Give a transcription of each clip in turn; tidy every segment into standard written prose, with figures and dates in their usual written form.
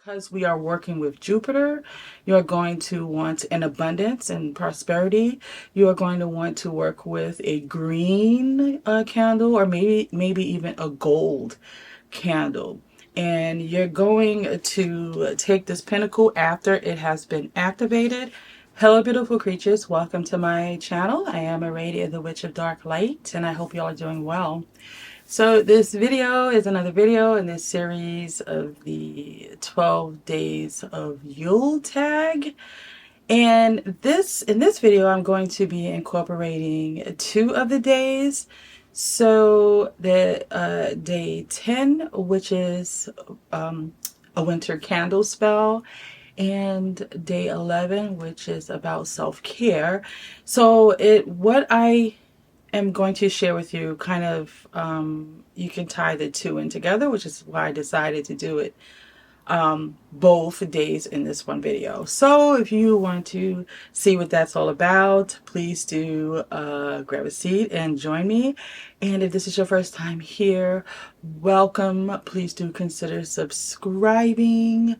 Because we are working with Jupiter, you are going to want an abundance and prosperity. You are going to want to work with a green candle, or maybe even a gold candle. And you're going to take this pentacle after it has been activated. Hello beautiful creatures, welcome to my channel. I am Ivy the Witch of Dark Light, and I hope you all are doing well. So this video is another video in this series of the 12 days of Yule tag. And in this video, I'm going to be incorporating 2 of the days. So the day 10, which is a winter candle spell, and day 11, which is about self-care. So what I am going to share with you kind of, you can tie the 2 in together, which is why I decided to do it both days in this one video. So if you want to see what that's all about, please do grab a seat and join me. And if this is your first time here, welcome. Please do consider subscribing,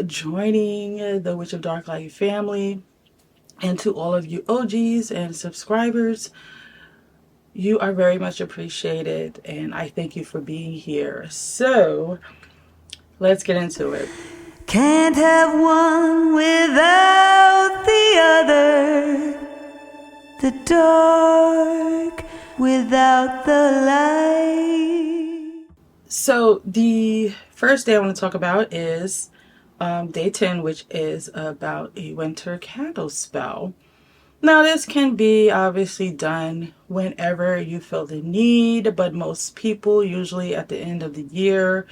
joining the Witch of Dark Light family. And to all of you OGs and subscribers, you are very much appreciated, and I thank you for being here. So let's get into it. Can't have one without the other. The dark without the light. So the first day I want to talk about is day 10, which is about a winter candle spell. Now this can be obviously done whenever you feel the need, but most people usually at the end of the year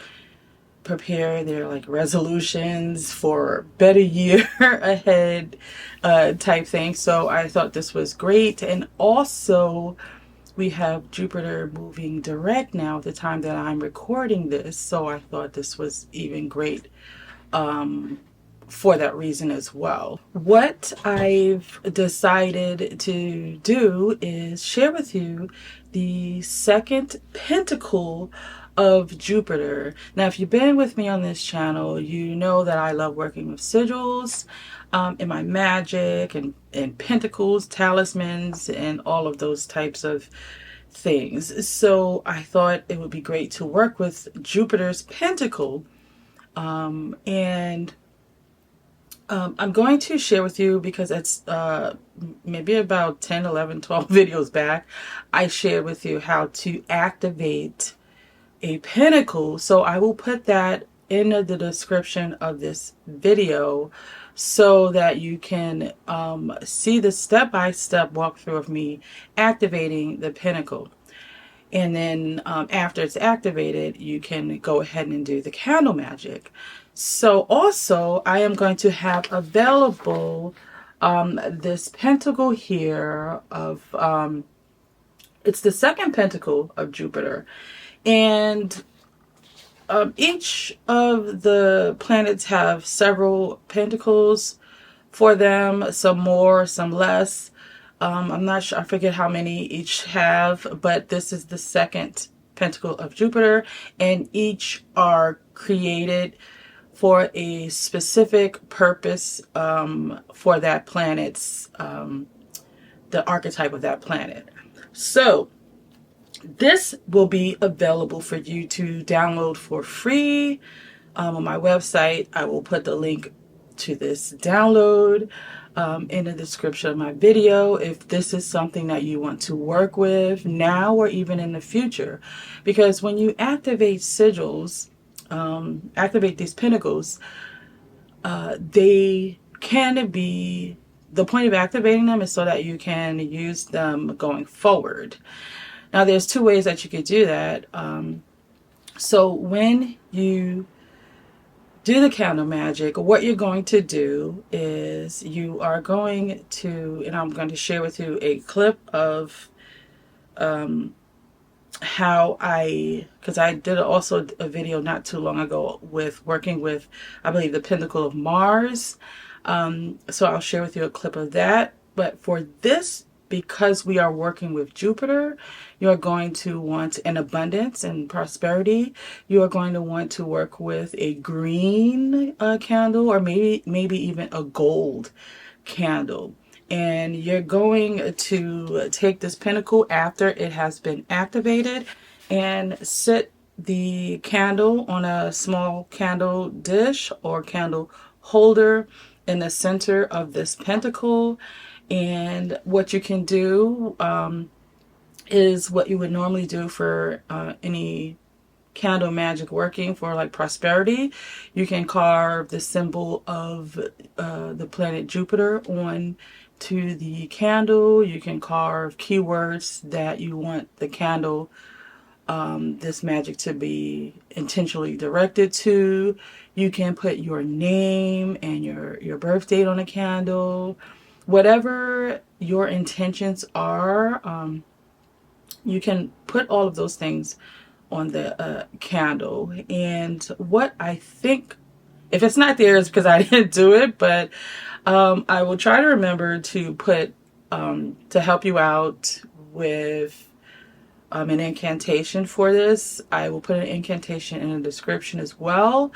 prepare their resolutions for better year ahead type thing. So I thought this was great. And also we have Jupiter moving direct now at the time that I'm recording this, so I thought this was even great for that reason as well. What I've decided to do is share with you the second pentacle of Jupiter. Now, if you've been with me on this channel, you know that I love working with sigils in my magic and pentacles, talismans, and all of those types of things. So I thought it would be great to work with Jupiter's Pentacle. I'm going to share with you, because it's maybe about 10, 11, 12 videos back, I shared with you how to activate a pentacle. So I will put that in the description of this video so that you can see the step-by-step walkthrough of me activating the pentacle. And then after it's activated, you can go ahead and do the candle magic. So also I am going to have available this pentacle here of it's the second pentacle of Jupiter. And each of the planets have several pentacles for them, some more, some less. I'm not sure, I forget how many each have, but this is the second pentacle of Jupiter, and each are created for a specific purpose for that planet's, the archetype of that planet. So this will be available for you to download for free on my website. I will put the link to this download in the description of my video if this is something that you want to work with now or even in the future. Because when you activate sigils, activate these pentacles, they can be, the point of activating them is so that you can use them going forward. Now there's 2 ways that you could do that. So when you do the candle magic, what you're going to do is you are going to, and I'm going to share with you a clip of how because I did also a video not too long ago with working with, I believe, the Pentacle of Mars. So I'll share with you a clip of that. But for this because we are working with Jupiter, you're going to want an abundance and prosperity. You are going to want to work with a green candle, or maybe even a gold candle. And you're going to take this pentacle after it has been activated and set the candle on a small candle dish or candle holder in the center of this pentacle. And what you can do is what you would normally do for any candle magic working for like prosperity. You can carve the symbol of the planet Jupiter on to the candle. You can carve keywords that you want the candle, this magic, to be intentionally directed to. You can put your name and your birth date on a candle. Whatever your intentions are, you can put all of those things on the candle. And what I think, if it's not there, it's because I didn't do it, but I will try to remember to put, to help you out with an incantation for this. I will put an incantation in the description as well.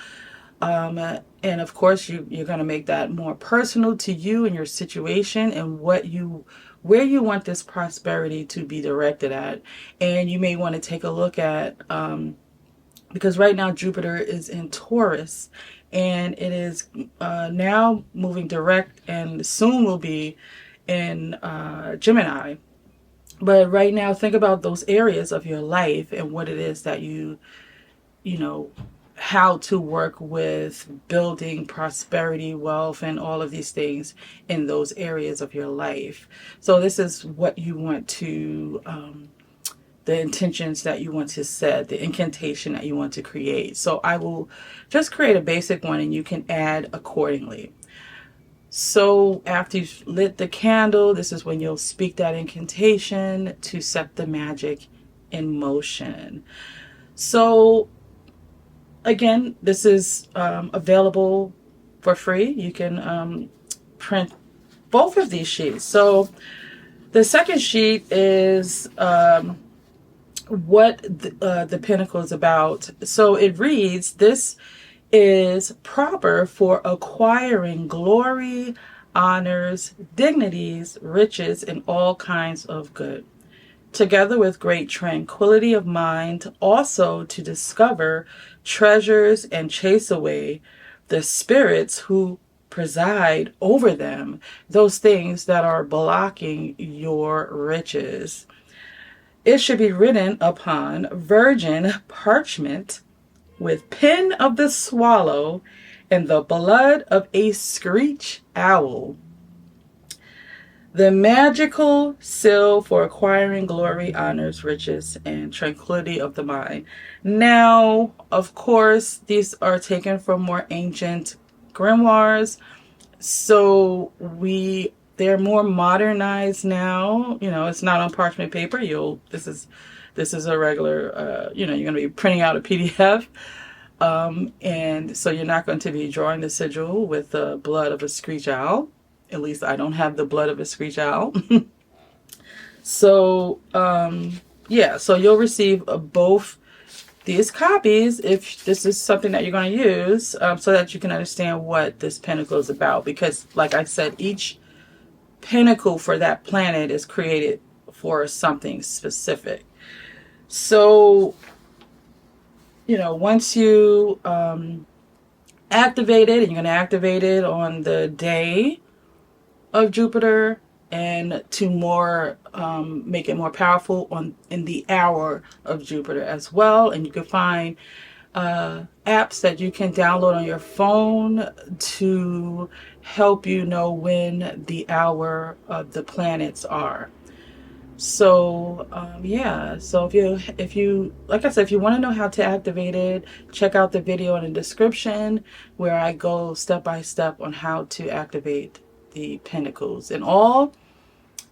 And of course, you're going to make that more personal to you and your situation and where you want this prosperity to be directed at. And you may want to take a look at, because right now Jupiter is in Taurus, and it is now moving direct and soon will be in Gemini. But right now, think about those areas of your life and what it is that you know, how to work with building prosperity, wealth, and all of these things in those areas of your life. So this is what you want to, the intentions that you want to set, the incantation that you want to create. So I will just create a basic one and you can add accordingly. So after you've lit the candle, this is when you'll speak that incantation to set the magic in motion. So again, this is available for free. You can print both of these sheets. So the second sheet is what the Pentacle is about. So it reads, this is proper for acquiring glory, honors, dignities, riches, and all kinds of good, together with great tranquility of mind, also to discover treasures and chase away the spirits who preside over them, those things that are blocking your riches. It should be written upon virgin parchment with pen of the swallow and the blood of a screech owl. The magical seal for acquiring glory, honors, riches, and tranquility of the mind. Now, of course, these are taken from more ancient grimoires, so they're more modernized now. You know, it's not on parchment paper. This is a regular. You're going to be printing out a PDF, and so you're not going to be drawing the sigil with the blood of a screech owl. At least I don't have the blood of a screech owl. So, so you'll receive both these copies if this is something that you're going to use, so that you can understand what this pentacle is about. Because, like I said, each pentacle for that planet is created for something specific. So, once you activate it, and you're going to activate it on the day of Jupiter, and to make it more powerful in the hour of Jupiter as well. And you can find apps that you can download on your phone to help you know when the hour of the planets are. So so if you like I said, if you want to know how to activate it, check out the video in the description where I go step by step on how to activate the pentacles. And all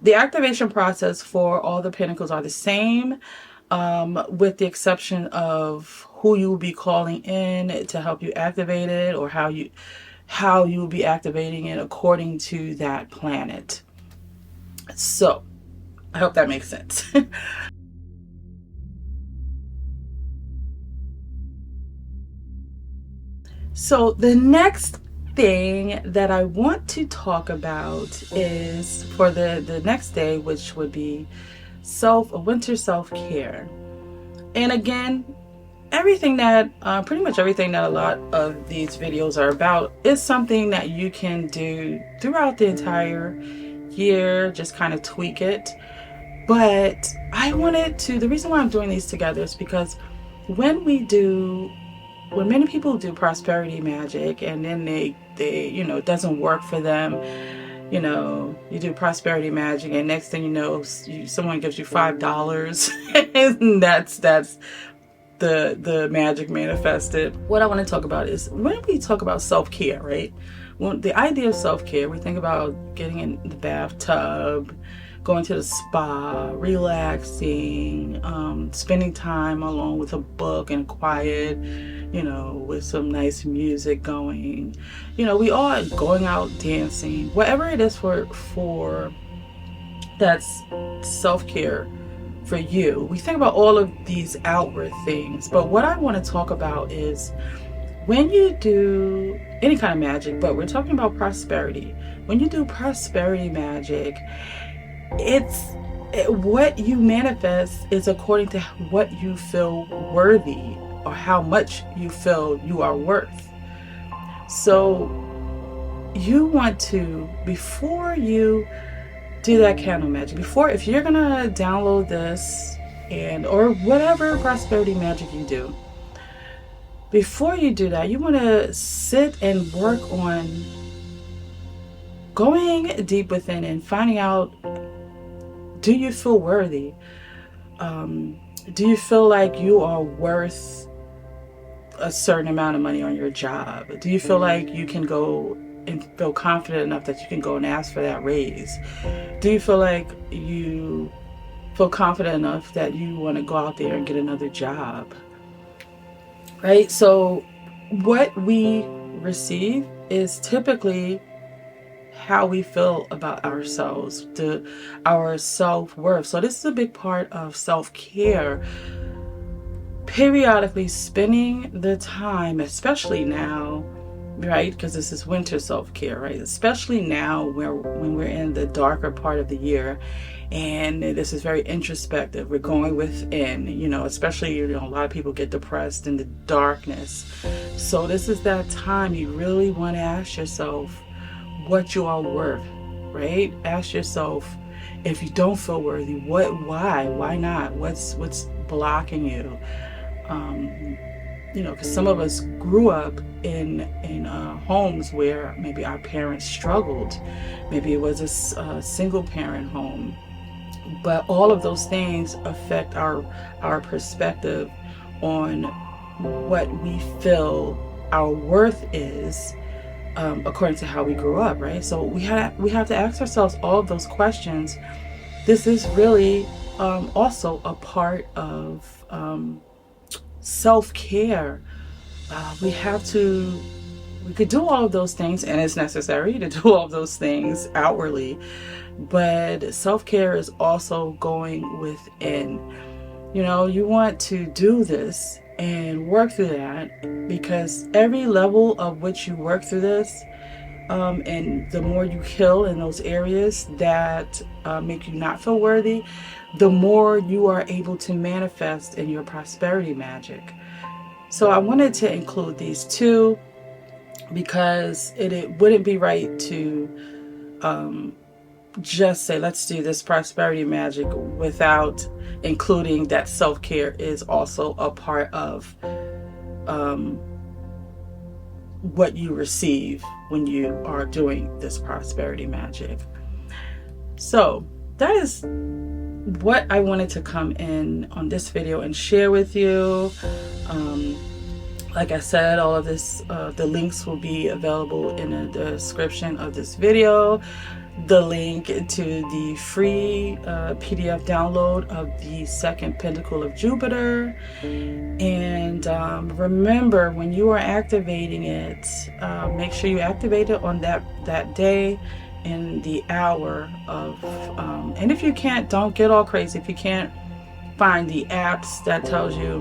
the activation process for all the pentacles are the same, with the exception of who you will be calling in to help you activate it, or how you will be activating it according to that planet. So I hope that makes sense. So the next thing that I want to talk about is for the next day, which would be winter self-care. And again, pretty much everything that a lot of these videos are about is something that you can do throughout the entire year, just kind of tweak it. But the reason why I'm doing these together is because when many people do prosperity magic and then they it doesn't work for them, you do prosperity magic and next thing you know, someone gives you $5 and that's the magic manifested. What I want to talk about is when we talk about self-care, right? When the idea of self-care, we think about getting in the bathtub, going to the spa, relaxing, spending time alone with a book and quiet, with some nice music going. We all going out dancing, whatever it is for that's self-care for you. We think about all of these outward things, but what I want to talk about is when you do any kind of magic, but we're talking about prosperity. When you do prosperity magic, what you manifest is according to what you feel worthy or how much you feel you are worth. So you want to, before you do that candle magic, if you're gonna download this or whatever prosperity magic you do, before you do that, you want to sit and work on going deep within and finding out, do you feel worthy? Do you feel like you are worth a certain amount of money on your job? Do you feel like you can go and feel confident enough that you can go and ask for that raise? Do you feel like you feel confident enough that you want to go out there and get another job? Right? So what we receive is typically how we feel about ourselves, our self-worth. So this is a big part of self-care. Periodically spending the time, especially now, right? Because this is winter self-care, right? Especially now when we're in the darker part of the year, and this is very introspective. We're going within, especially, a lot of people get depressed in the darkness. So this is that time you really want to ask yourself what you are worth, right? Ask yourself, if you don't feel worthy, why not? What's blocking you? Because some of us grew up in homes where maybe our parents struggled. Maybe it was a single parent home. But all of those things affect our perspective on what we feel our worth is, according to how we grew up, right? So we have to ask ourselves all of those questions. This is really also a part of self-care. We could do all of those things, and it's necessary to do all of those things outwardly, but self-care is also going within. You want to do this and work through that, because every level of which you work through this, and the more you heal in those areas that make you not feel worthy, the more you are able to manifest in your prosperity magic. So I wanted to include these two because it wouldn't be right to just say, let's do this prosperity magic without including that self-care is also a part of what you receive when you are doing this prosperity magic. So that is what I wanted to come in on this video and share with you. Like I said, all of this, the links will be available in the description of this video. The link to the free PDF download of the second Pentacle of Jupiter. And remember, when you are activating it, make sure you activate it on that day. in the hour of, and if you can't, don't get all crazy. If you can't find the apps that tells you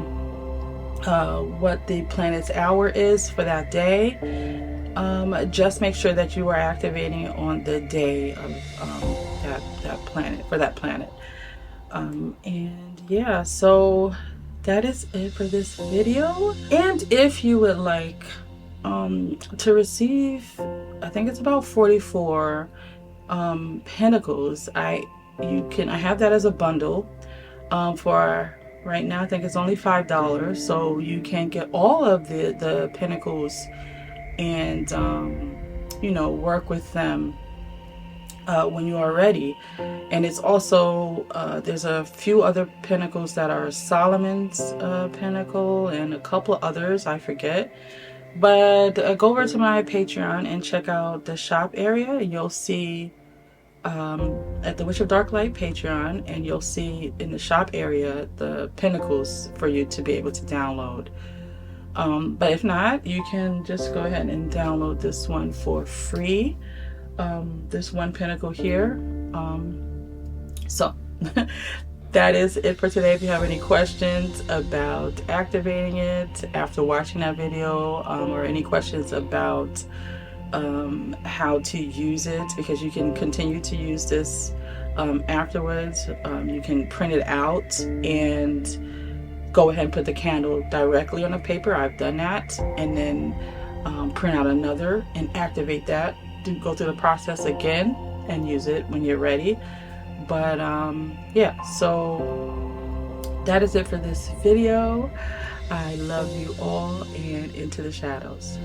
what the planet's hour is for that day, just make sure that you are activating on the day of that planet, for that planet. And yeah, so that is it for this video. And if you would like to receive, I think it's about 44 pentacles, I have that as a bundle for right now. I think it's only $5, so you can get all of the pentacles and you know, work with them when you are ready. And it's also there's a few other pentacles that are Solomons Pentacle and a couple others I forget. But go over to my Patreon and check out the shop area, and you'll see at the Witch of Dark Light Patreon, and you'll see in the shop area the pentacles for you to be able to download. But if not, you can just go ahead and download this one for free. This one pentacle here. So that is it for today. If you have any questions about activating it after watching that video, or any questions about how to use it, because you can continue to use this afterwards. You can print it out and go ahead and put the candle directly on the paper. I've done that. And then print out another and activate that. Go through the process again and use it when you're ready. But yeah, so that is it for this video. I love you all, and into the shadows.